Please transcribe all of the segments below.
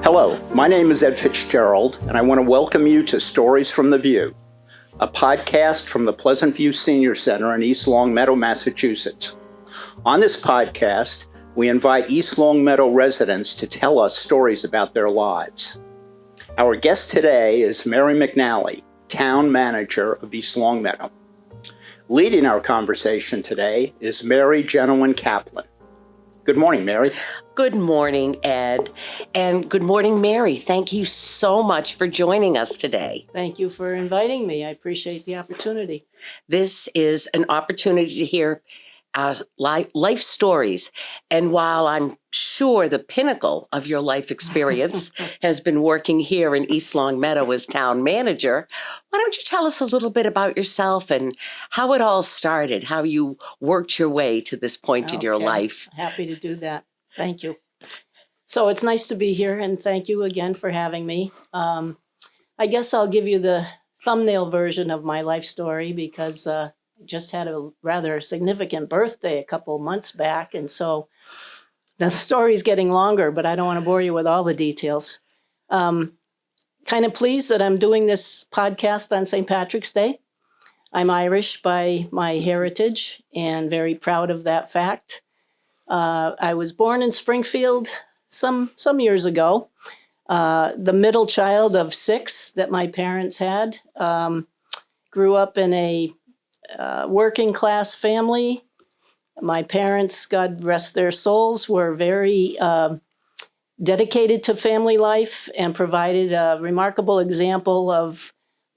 Hello, my name is Ed Fitzgerald, and I want to welcome you to Stories from the View, a podcast from the Pleasant View Senior Center in East Longmeadow, Massachusetts. On this podcast, we invite East Longmeadow residents to tell us stories about their lives. Our guest today is Mary McNally, Town Manager of East Longmeadow. Leading our conversation today is Mary Genowan Kaplan. Good morning, Mary. Good morning, Ed. And good morning, Mary. Thank you so much for joining us today. Thank you for inviting me. I appreciate the opportunity. This is an opportunity to hear life stories. And while I'm sure the pinnacle of your life experience has been working here in East Longmeadow as town manager, why don't you tell us a little bit about yourself and how it all started, how you worked your way to this point in your life? Happy to do that. Thank you. So it's nice to be here, and thank you again for having me. I guess I'll give you the thumbnail version of my life story because I just had a rather significant birthday a couple months back, and so the story's getting longer, but I don't want to bore you with all the details. Kind of pleased that I'm doing this podcast on St. Patrick's Day. I'm Irish by my heritage and very proud of that fact. I was born in Springfield some years ago, the middle child of 6 that my parents had. Grew up in a working class family. My parents, God rest their souls, were very dedicated to family life and provided a remarkable example of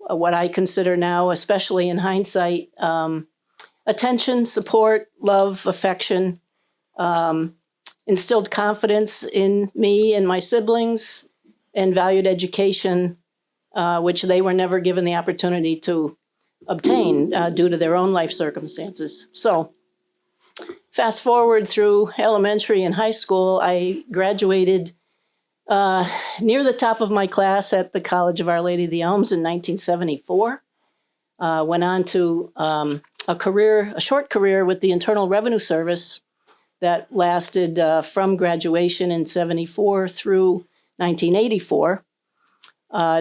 what I consider now, especially in hindsight, attention, support, love, affection. Instilled confidence in me and my siblings, and valued education, which they were never given the opportunity to obtain due to their own life circumstances. So fast forward through elementary and high school, I graduated near the top of my class at the College of Our Lady of the Elms in 1974. Went on to a short career with the Internal Revenue Service that lasted from graduation in 74 through 1984.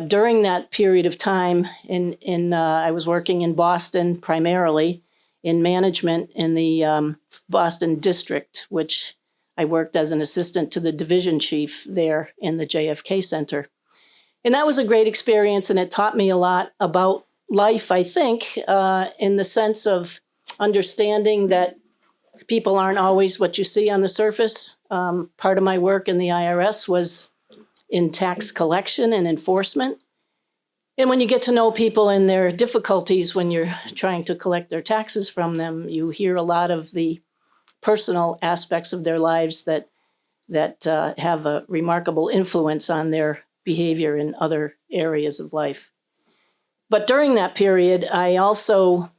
During that period of time, I was working in Boston primarily in management in the Boston district, which I worked as an assistant to the division chief there in the JFK Center. And that was a great experience, and it taught me a lot about life, I think, in the sense of understanding that people aren't always what you see on the surface. Part of my work in the IRS was in tax collection and enforcement. And when you get to know people and their difficulties when you're trying to collect their taxes from them, you hear a lot of the personal aspects of their lives that have a remarkable influence on their behavior in other areas of life. But during that period, I also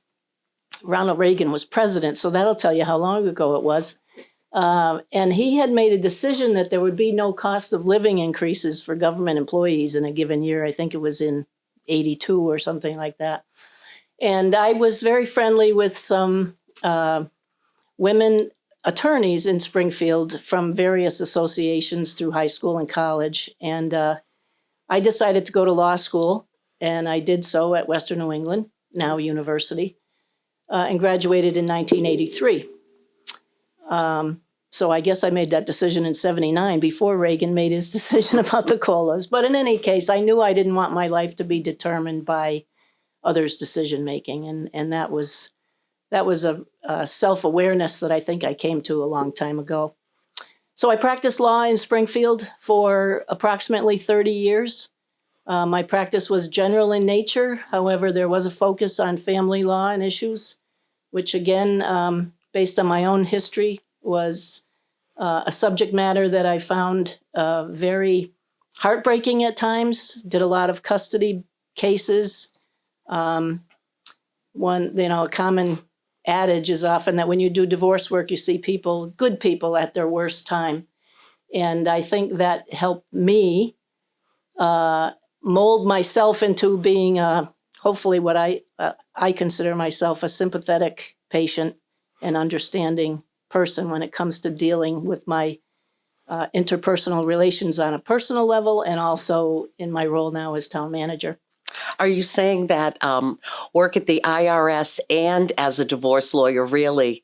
Ronald Reagan was president, so that'll tell you how long ago it was. And he had made a decision that there would be no cost of living increases for government employees in a given year. I think it was in 82 or something like that. And I was very friendly with some women attorneys in Springfield from various associations through high school and college. And I decided to go to law school, and I did so at Western New England, now university. And graduated in 1983. So I guess I made that decision in 79 before Reagan made his decision about the COLAs. But in any case, I knew I didn't want my life to be determined by others' decision-making. And that was a self-awareness that I think I came to a long time ago. So I practiced law in Springfield for approximately 30 years. My practice was general in nature. However, there was a focus on family law and issues, which again, based on my own history, was a subject matter that I found very heartbreaking at times. Did a lot of custody cases. A common adage is often that when you do divorce work, you see good people at their worst time. And I think that helped me mold myself into being hopefully what I consider myself a sympathetic patient and understanding person when it comes to dealing with my interpersonal relations on a personal level, and also in my role now as town manager. Are you saying that work at the IRS and as a divorce lawyer, really,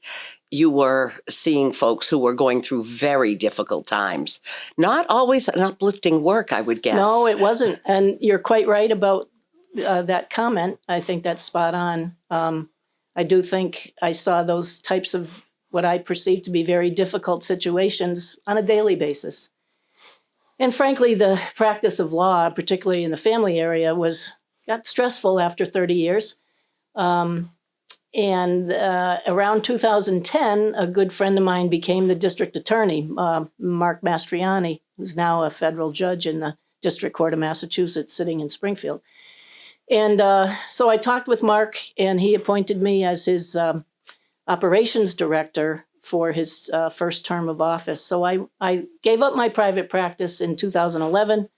you were seeing folks who were going through very difficult times? Not always an uplifting work, I would guess. No, it wasn't. And you're quite right about that comment. I think that's spot on. I do think I saw those types of what I perceive to be very difficult situations on a daily basis. And frankly, the practice of law, particularly in the family area, got stressful after 30 years. Around 2010, a good friend of mine became the district attorney, Mark Mastriani, who's now a federal judge in the District Court of Massachusetts, sitting in Springfield. And so I talked with Mark, and he appointed me as his operations director for his first term of office. So I gave up my private practice in 2011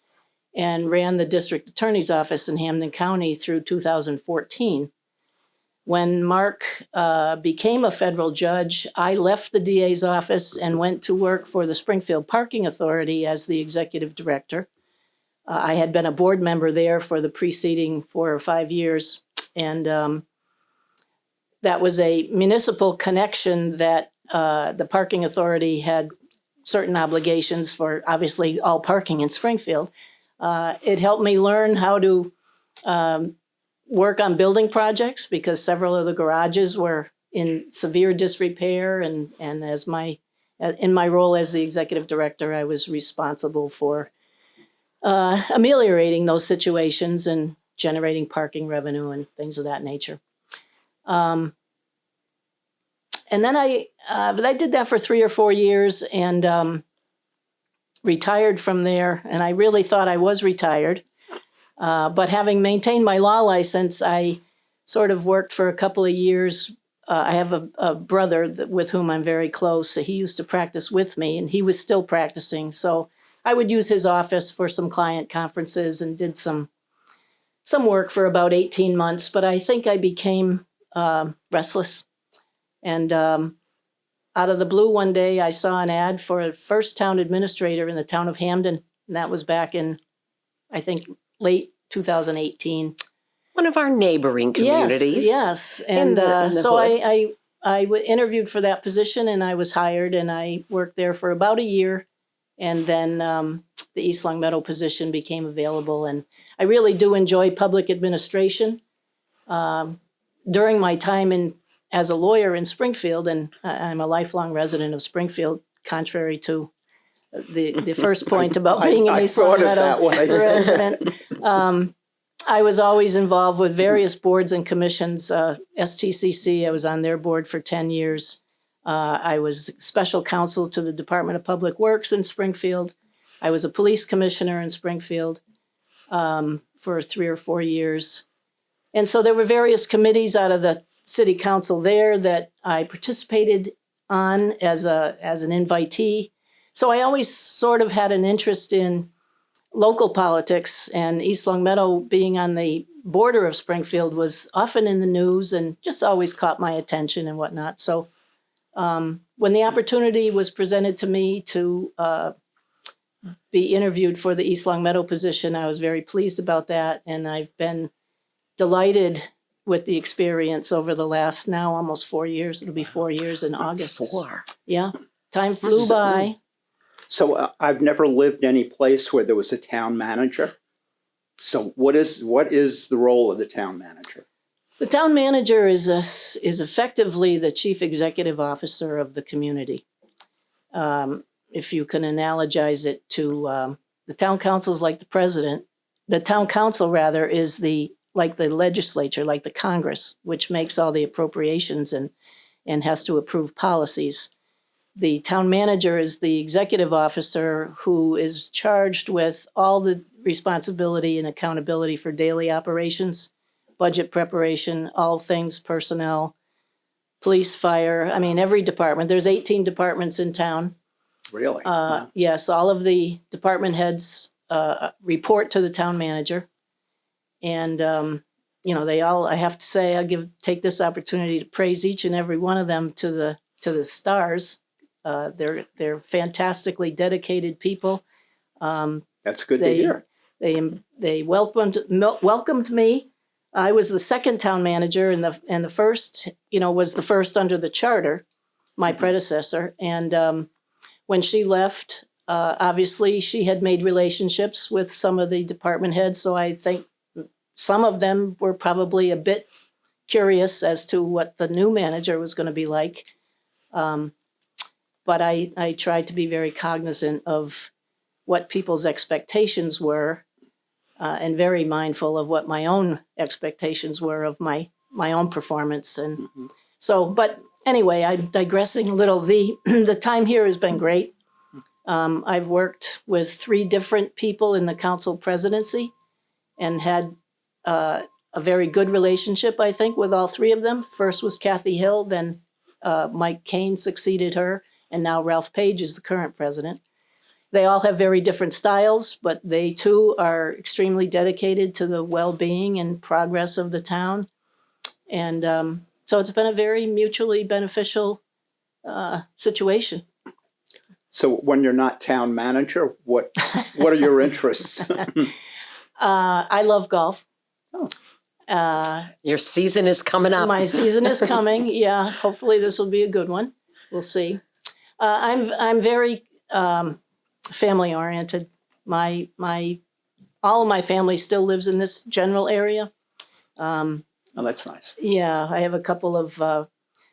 and ran the district attorney's office in Hampden County through 2014. When Mark became a federal judge, I left the DA's office and went to work for the Springfield Parking Authority as the executive director. I had been a board member there for the preceding 4 or 5 years, and that was a municipal connection that the parking authority had certain obligations for, obviously, all parking in Springfield. It helped me learn how to work on building projects, because several of the garages were in severe disrepair, and in my role as the executive director, I was responsible for ameliorating those situations and generating parking revenue and things of that nature. And then but I did that for 3 or 4 years and retired from there. And I really thought I was retired. But having maintained my law license, I sort of worked for a couple of years. I have a brother with whom I'm very close. He used to practice with me, and he was still practicing. So I would use his office for some client conferences and did some work for about 18 months. But I think I became restless. And out of the blue one day, I saw an ad for a first town administrator in the town of Hampden. And that was back in, I think, late 2018. One of our neighboring communities. Yes. And so hood. I interviewed for that position, and I was hired, and I worked there for about a year. And then the East Long Meadow position became available. And I really do enjoy public administration. During my time as a lawyer in Springfield, and I'm a lifelong resident of Springfield, contrary to the first point about being an East Long Meadow resident. I was always involved with various boards and commissions. STCC, I was on their board for 10 years. I was special counsel to the Department of Public Works in Springfield. I was a police commissioner in Springfield for 3 or 4 years. And so there were various committees out of the city council there that I participated on as an invitee. So I always sort of had an interest in local politics, and East Long Meadow, being on the border of Springfield, was often in the news and just always caught my attention and whatnot. So when the opportunity was presented to me to be interviewed for the East Long Meadow position, I was very pleased about that. And I've been delighted with the experience over the last now almost 4 years. It'll be 4 years in August. 4. Yeah. Time flew by. So I've never lived any place where there was a town manager. So what is the role of the town manager? The town manager is effectively the chief executive officer of the community. If you can analogize it to the town council is like the president. The town council, rather, is like the legislature, like the Congress, which makes all the appropriations and has to approve policies. The town manager is the executive officer who is charged with all the responsibility and accountability for daily operations, budget preparation, all things personnel, police, fire. I mean, every department. There's 18 departments in town. Really? Yes, all of the department heads report to the town manager. And, they all, I have to say, take this opportunity to praise each and every one of them to the stars. They're fantastically dedicated people. That's good to They hear. they welcomed me. I was the second town manager, and the first, was the first under the charter, my predecessor. And when she left, obviously she had made relationships with some of the department heads. So I think some of them were probably a bit curious as to what the new manager was going to be like. But I tried to be very cognizant of what people's expectations were, and very mindful of what my own expectations were of my own performance. And so, but anyway, I'm digressing a little. The time here has been great. I've worked with 3 different people in the council presidency and had a very good relationship, I think, with all 3 of them. First was Kathy Hill, then Mike Kane succeeded her, and now Ralph Page is the current president. They all have very different styles, but they too are extremely dedicated to the well-being and progress of the town. And so it's been a very mutually beneficial situation. So when you're not town manager, what are your interests? I love golf. Oh. Your season is coming up. My season is coming. Yeah, hopefully this will be a good one. We'll see. I'm very family oriented. All of my family still lives in this general area. Oh, that's nice. Yeah, I have a couple of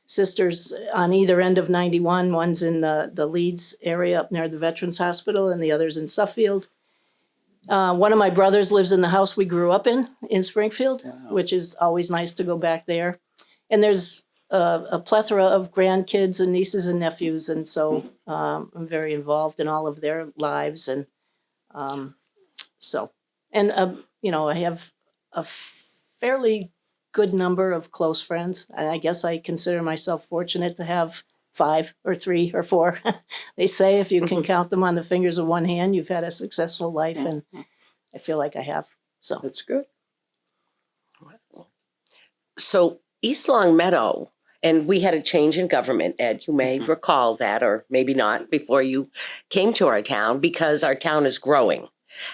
sisters on either end of 91. One's in the Leeds area up near the Veterans Hospital, and the other's in Suffield. One of my brothers lives in the house we grew up in Springfield, Wow. which is always nice to go back there. And there's a plethora of grandkids and nieces and nephews, and so I'm very involved in all of their lives. And I have a fairly good number of close friends. And I guess I consider myself fortunate to have 5 or 3 or 4. They say if you can count them on the fingers of one hand, you've had a successful life, and I feel like I have. So That's good. So East Long Meadow, and we had a change in government, Ed. You may recall that, or maybe not, before you came to our town, because our town is growing.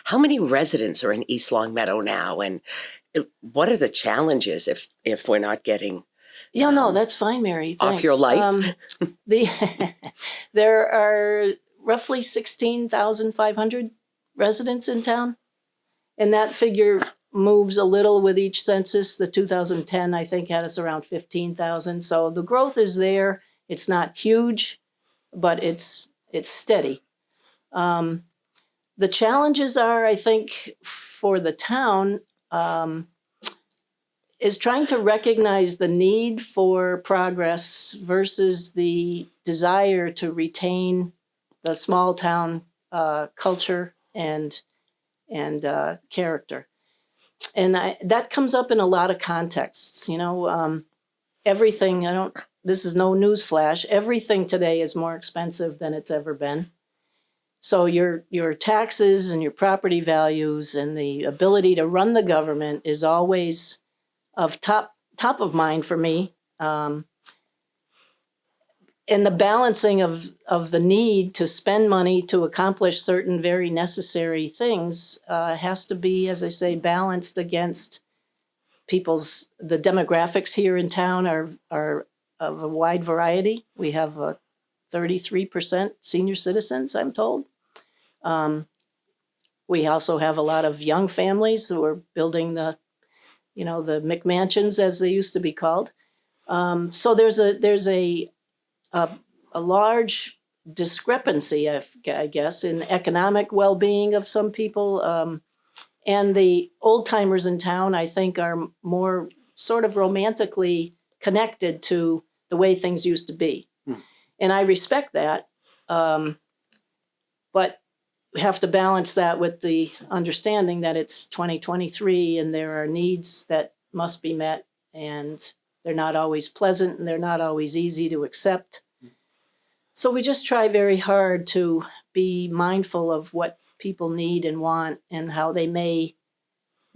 How many residents are in East Long Meadow now, and what are the challenges if we're not getting yeah, no, that's fine, Mary. Thanks. off your life? There are roughly 16,500 residents in town, and that figure moves a little with each census. The 2010, I think, had us around 15,000. So the growth is there. It's not huge, but it's steady. The challenges are, I think, for the town, is trying to recognize the need for progress versus the desire to retain the small town culture and character. And that comes up in a lot of contexts. Everything, this is no news flash, everything today is more expensive than it's ever been. So your taxes and your property values and the ability to run the government is always of top of mind for me. And the balancing of the need to spend money to accomplish certain very necessary things has to be, as I say, balanced against the demographics here in town are of a wide variety. We have 33% senior citizens, I'm told. We also have a lot of young families who are building the McMansions, as they used to be called. So there's a large discrepancy, I guess, in economic well-being of some people. And the old timers in town, I think, are more sort of romantically connected to the way things used to be. And I respect that. But we have to balance that with the understanding that it's 2023 and there are needs that must be met, and they're not always pleasant and they're not always easy to accept. So we just try very hard to be mindful of what people need and want and how they may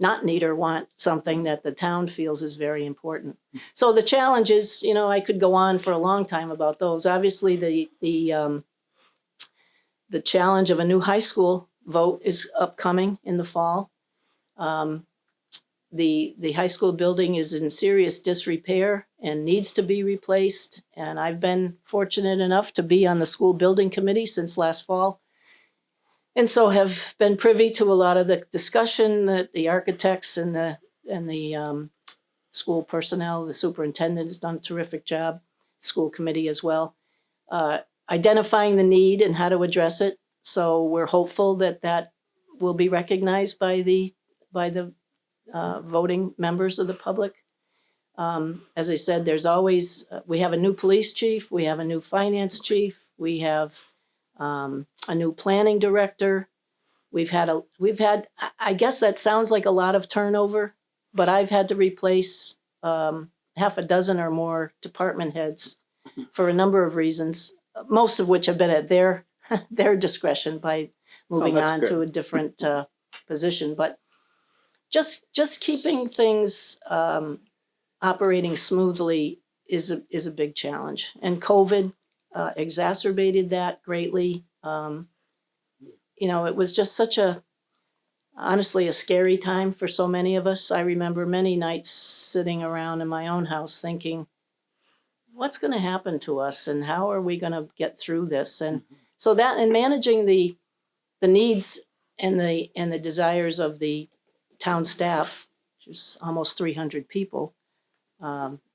not need or want something that the town feels is very important. So the challenge is, I could go on for a long time about those. Obviously, the challenge of a new high school vote is upcoming in the fall. The high school building is in serious disrepair and needs to be replaced. And I've been fortunate enough to be on the school building committee since last fall. And so have been privy to a lot of the discussion that the architects and the school personnel, the superintendent has done a terrific job, school committee as well, identifying the need and how to address it. So we're hopeful that will be recognized by the voting members of the public. As I said, there's always, we have a new police chief, we have a new finance chief, we have a new planning director. We've had, I guess that sounds like a lot of turnover, but I've had to replace half a dozen or more department heads for a number of reasons, most of which have been at their discretion by moving on good. to a different position. But just keeping things operating smoothly is a big challenge. And COVID exacerbated that greatly. It was just honestly, a scary time for so many of us. I remember many nights sitting around in my own house thinking, what's going to happen to us and how are we going to get through this? And so that, and managing the needs and the desires of the town staff, which is almost 300 people,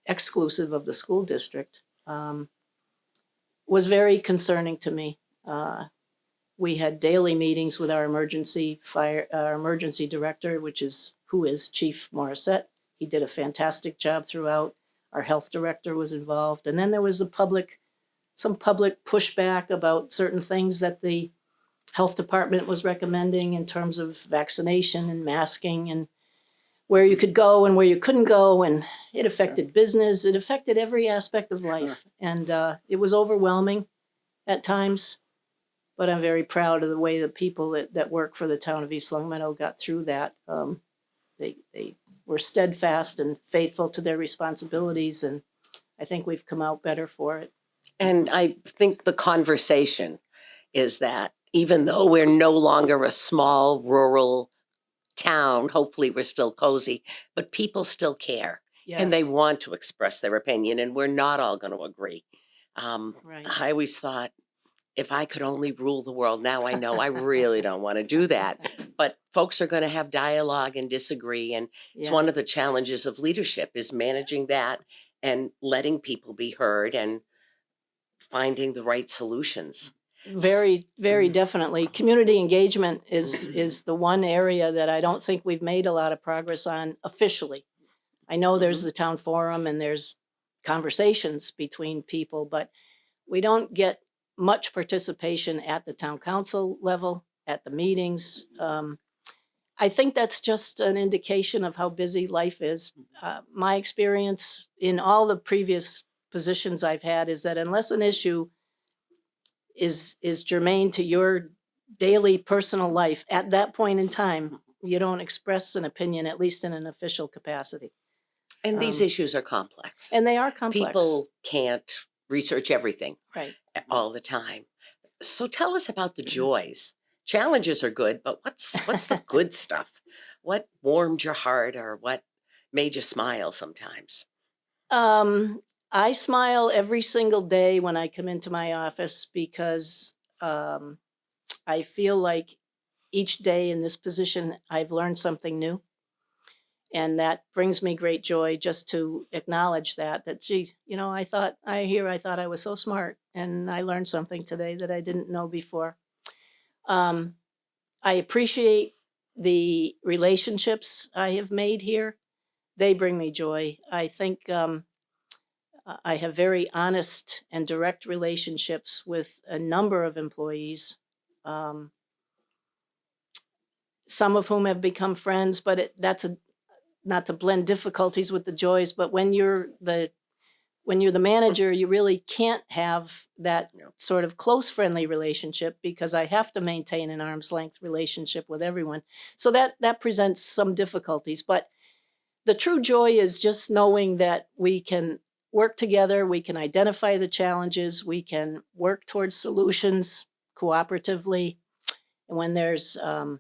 exclusive of the school district, was very concerning to me. We had daily meetings with our emergency director, who is Chief Morissette. He did a fantastic job throughout. Our health director was involved. And then there was some public pushback about certain things that the health department was recommending in terms of vaccination and masking and where you could go and where you couldn't go. And it affected business. It affected every aspect of life. And it was overwhelming at times. But I'm very proud of the way the people that work for the town of East Long Meadow got through that. They were steadfast and faithful to their responsibilities, and I think we've come out better for it. And I think the conversation is that even though we're no longer a small rural town, hopefully we're still cozy, but people still care. Yes. And they want to express their opinion, and we're not all going to agree. Right. I always thought, if I could only rule the world, now I know I really don't want to do that. But folks are going to have dialogue and disagree. And it's one of the challenges of leadership is managing that and letting people be heard and finding the right solutions. Very, very definitely. Community engagement is the one area that I don't think we've made a lot of progress on officially. I know there's the town forum and there's conversations between people, but we don't get much participation at the town council level, at the meetings. I think that's just an indication of how busy life is. My experience in all the previous positions I've had is that unless an issue is germane to your daily personal life at that point in time, you don't express an opinion, at least in an official capacity. And these issues are complex. And they are complex. People can't research everything Right. all the time. So tell us about the joys. Challenges are good, but what's the good stuff? What warmed your heart or what made you smile sometimes? I smile every single day when I come into my office because I feel like each day in this position, I've learned something new. And that brings me great joy just to acknowledge that, gee, I thought I was so smart and I learned something today that I didn't know before. I appreciate the relationships I have made here. They bring me joy. I think I have very honest and direct relationships with a number of employees, some of whom have become friends, but that's not to blend difficulties with the joys, but when when you're the manager, you really can't have that No. sort of close friendly relationship because I have to maintain an arm's length relationship with everyone. So that presents some difficulties. But the true joy is just knowing that we can work together, we can identify the challenges, we can work towards solutions cooperatively. And when there's a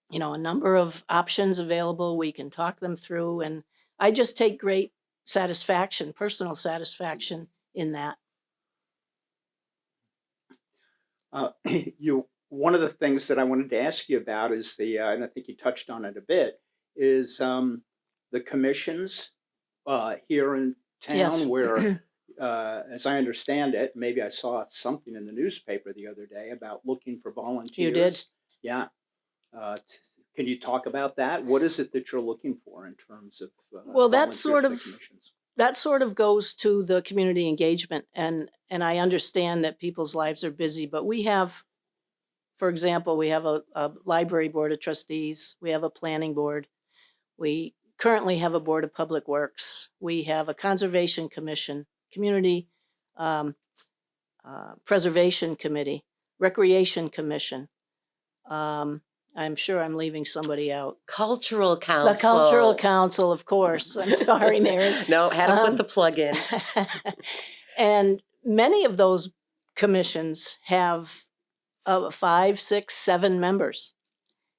number of options available, we can talk them through. And I just take great satisfaction, personal satisfaction in that. One of the things that I wanted to ask you about is and I think you touched on it a bit, is the commissions here in town Yes. where, as I understand it, maybe I saw something in the newspaper the other day about looking for volunteers. You did? Yeah. Can you talk about that? What is it that you're looking for in terms of Well, that volunteers sort for of- commissions? That sort of goes to the community engagement, and I understand that people's lives are busy, but we have, for example, we have a library board of trustees, we have a planning board, we currently have a board of public works, we have a conservation commission, community preservation committee, recreation commission. I'm sure I'm leaving somebody out. Cultural Council. The Cultural Council, of course. I'm sorry, Mary. No, had to put the plug in. And many of those commissions have 5, 6, 7 members.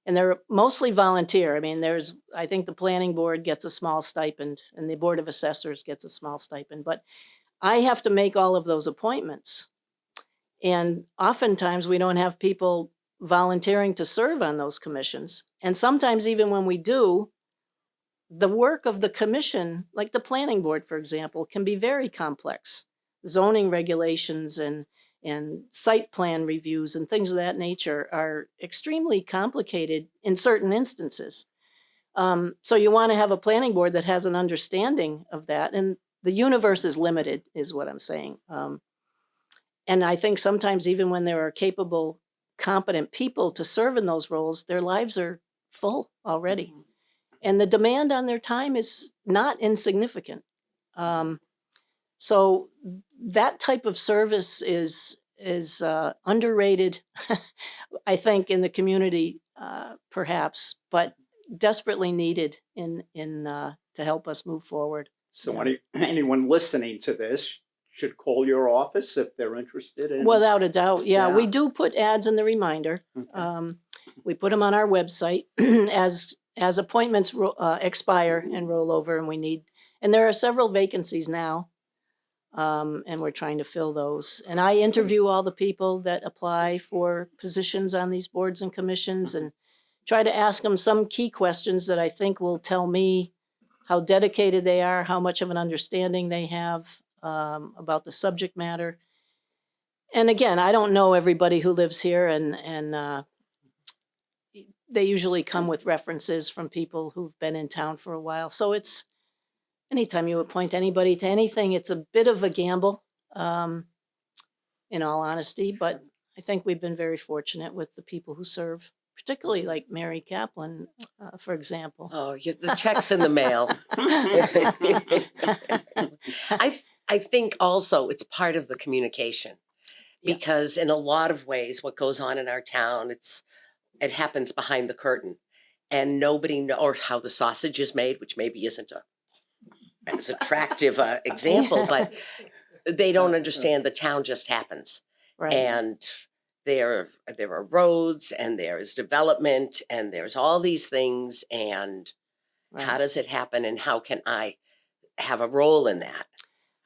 And they're mostly volunteer. I mean, I think the planning board gets a small stipend and the board of assessors gets a small stipend. But I have to make all of those appointments. And oftentimes we don't have people volunteering to serve on those commissions. And sometimes even when we do, the work of the commission, like the planning board, for example, can be very complex. Zoning regulations and site plan reviews and things of that nature are extremely complicated in certain instances. So you want to have a planning board that has an understanding of that. And the universe is limited, is what I'm saying. And I think sometimes even when there are capable, competent people to serve in those roles, their lives are full already. And the demand on their time is not insignificant. So that type of service is underrated, I think, in the community, perhaps, but desperately needed in to help us move forward. So anyone listening to this should call your office if they're interested in. Without a doubt, yeah. Yeah. We do put ads in the reminder. Okay. We put them on our website as appointments expire and roll over, and there are several vacancies now, and we're trying to fill those. And I interview all the people that apply for positions on these boards and commissions, and try to ask them some key questions that I think will tell me how dedicated they are, how much of an understanding they have about the subject matter. And again, I don't know everybody who lives here, and they usually come with references from people who've been in town for a while. So it's, anytime you appoint anybody to anything, it's a bit of a gamble, in all honesty. But I think we've been very fortunate with the people who serve, particularly like Mary Kaplan, for example. Oh, the check's in the mail. I think also it's part of the communication, because in a lot of ways, what goes on in our town, it happens behind the curtain, and nobody knows, or how the sausage is made, which maybe isn't as attractive example, but they don't understand the town just happens. Right. And there are roads, and there's development, and there's all these things, and Right. how does it happen, and how can I have a role in that?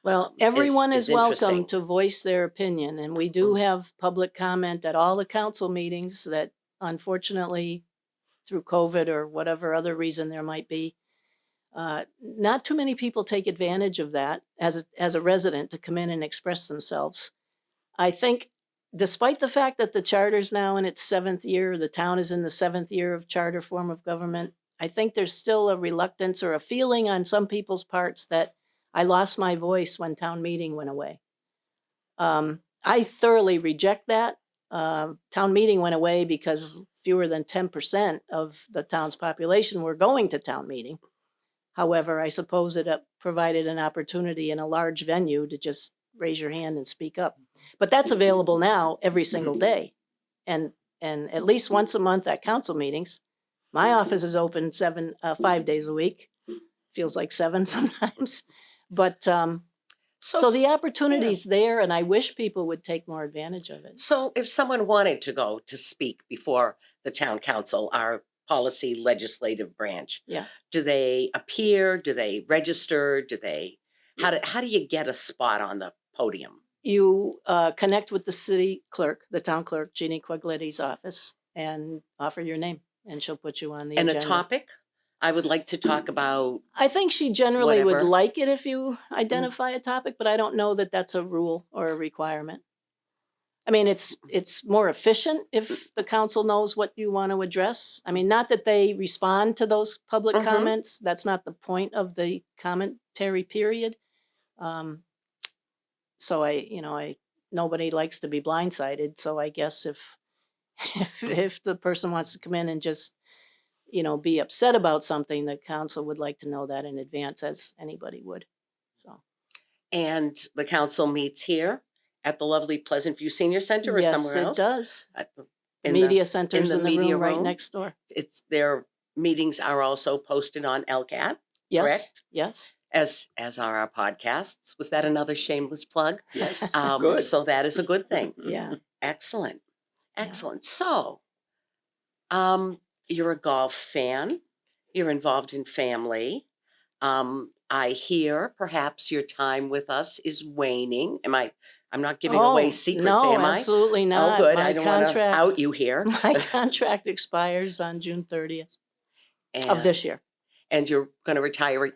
Well, everyone is welcome interesting. to voice their opinion, and we do have public comment at all the council meetings that, unfortunately, through COVID or whatever other reason there might be, not too many people take advantage of that as a resident to come in and express themselves. I think, despite the fact that the charter's now in its 7th year, the town is in the 7th year of charter form of government, I think there's still a reluctance or a feeling on some people's parts that I lost my voice when town meeting went away. I thoroughly reject that. Town meeting went away because fewer than 10% of the town's population were going to town meeting. However, I suppose it provided an opportunity in a large venue to just raise your hand and speak up. But that's available now every single day. And at least once a month at council meetings. My office is open 5 days a week. Feels like 7 sometimes. But so the opportunity's there, and I wish people would take more advantage of it. So if someone wanted to go to speak before the town council, our policy legislative branch, Yeah. do they appear? Do they register? How do you get a spot on the podium? You connect with the city clerk, the town clerk, Jeannie Quaglitti's office, and offer your name, and she'll put you on the And agenda. a topic? I would like to talk about. I think she generally would Whatever. like it if you identify a topic, but I don't know that that's a rule or a requirement. I mean, it's more efficient if the council knows what you want to address. I mean, not that they respond to those public Mhm. comments. That's not the point of the commentary period. So nobody likes to be blindsided. So I guess if the person wants to come in and just, be upset about something, the council would like to know that in advance, as anybody would. So And the council meets here at the lovely Pleasant View Senior Center or yes, somewhere it else? does. The The media center's in the media room right room? next door. Their meetings are also posted on LCAT, Yes, correct? yes. As are our podcasts. Was that another shameless plug? Yes, good. So that is a good thing. Yeah. Excellent. Yeah. Excellent. So, you're a golf fan. You're involved in family. I hear perhaps your time with us is waning. I'm not giving away secrets, no, am I? absolutely not. Oh, good. My I don't want to contract, out you here. my contract expires on June 30th of this year. And you're going to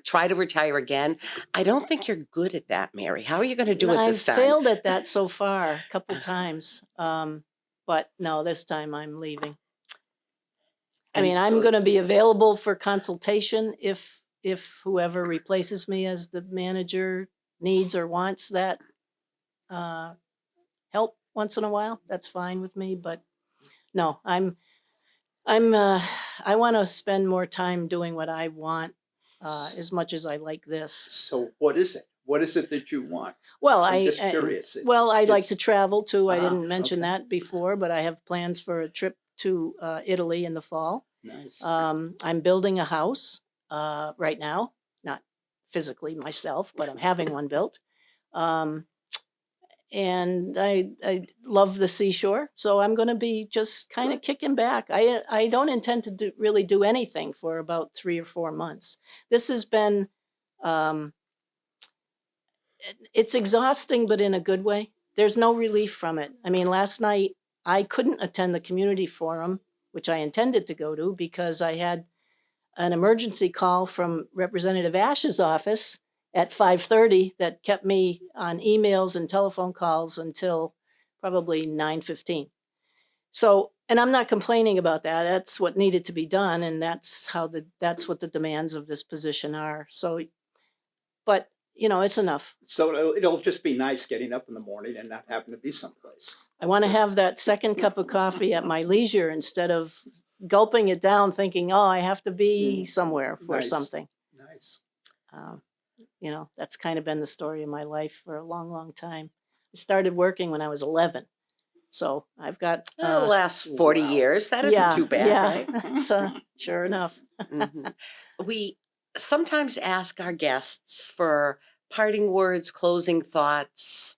try to retire again. I don't think you're good at that, Mary. How are you going to do it this time? I've failed at that so far a couple times. But no, this time I'm leaving. I mean, I'm going to be available for consultation if whoever replaces me as the manager needs or wants that help once in a while. That's fine with me. But no, I want to spend more time doing what I want as much as I like this. So what is it? What is it that you want? Well, I'm just curious. I'd like It's- to travel too. I didn't Ah, mention okay. that before, but I have plans for a trip to Italy in the fall. Nice. I'm building a house right now, not physically myself, but I'm having one built. And I love the seashore, so I'm going to be just kind of kicking back. I don't intend to really do anything for about 3 or 4 months. This has been, it's exhausting, but in a good way. There's no relief from it. I mean, last night I couldn't attend the community forum, which I intended to go to, because I had an emergency call from Representative Ash's office at 5:30 that kept me on emails and telephone calls until probably 9:15. So, and I'm not complaining about that. That's what needed to be done, and that's what the demands of this position are. So, but it's enough. So it'll just be nice getting up in the morning and not having to be someplace. I want to have that second cup of coffee at my leisure instead of gulping it down thinking, oh, I have to be somewhere for Nice. something. Nice. That's kind of been the story of my life for a long, long time. I started working when I was 11. So I've got... the last 40 wow. years. That isn't too bad, right? That's sure enough. Mhm. We sometimes ask our guests for parting words, closing thoughts,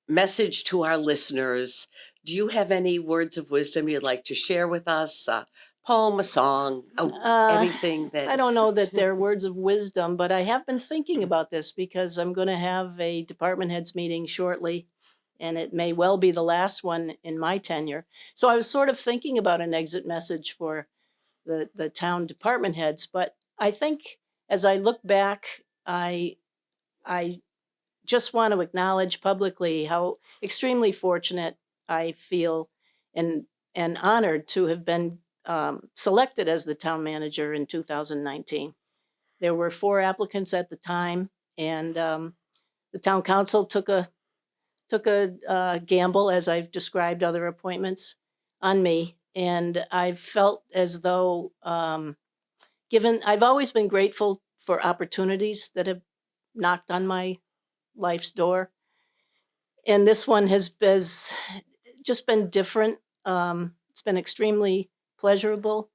message to our listeners. Do you have any words of wisdom you'd like to share with us? A poem, a song, anything that... I don't know that they're words of wisdom, but I have been thinking about this because I'm going to have a department heads meeting shortly, and it may well be the last one in my tenure. So I was sort of thinking about an exit message for the town department heads, but I think as I look back, I just want to acknowledge publicly how extremely fortunate I feel and honored to have been selected as the town manager in 2019. There were 4 applicants at the time, and the town council took a gamble, as I've described other appointments, on me. And I felt as though, I've always been grateful for opportunities that have knocked on my life's door. And this one has just been different. It's been extremely pleasurable,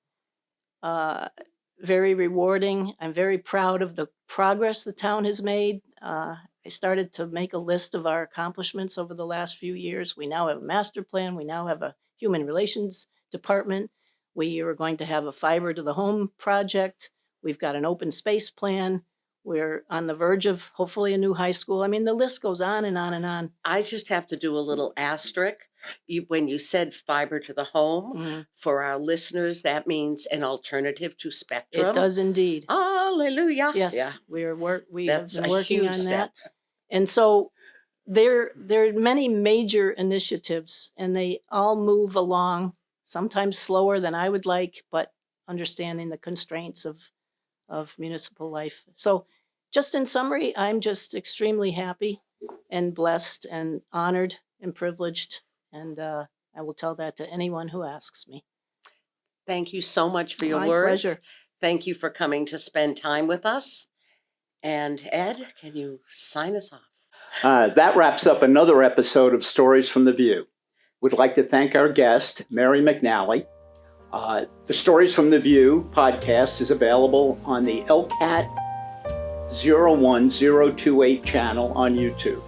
very rewarding. I'm very proud of the progress the town has made. I started to make a list of our accomplishments over the last few years. We now have a master plan. We now have a human relations department. We are going to have a fiber to the home project. We've got an open space plan. We're on the verge of hopefully a new high school. I mean, the list goes on and on and on. I just have to do a little asterisk. When you said fiber to the home, for our listeners, that means an alternative to Spectrum. It does indeed. Hallelujah. Yes, Yeah. we have That's been a working huge on step. that. And so there are many major initiatives, and they all move along, sometimes slower than I would like, but understanding the constraints of municipal life. So just in summary, I'm just extremely happy and blessed and honored and privileged. And I will tell that to anyone who asks me. Thank you so much for your My words. pleasure. Thank you for coming to spend time with us. And Ed, can you sign us off? That wraps up another episode of Stories from the View. We'd like to thank our guest, Mary McNally. The Stories from the View podcast is available on the LCAT 01028 channel on YouTube.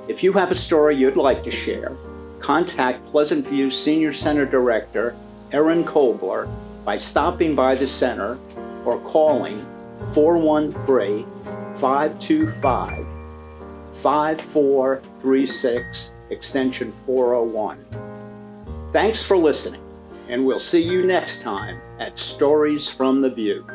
If you have a story you'd like to share, contact Pleasant View Senior Center Director Erin Kobler by stopping by the center or calling 413-525-5436, extension 401. Thanks for listening, and we'll see you next time at Stories from the View.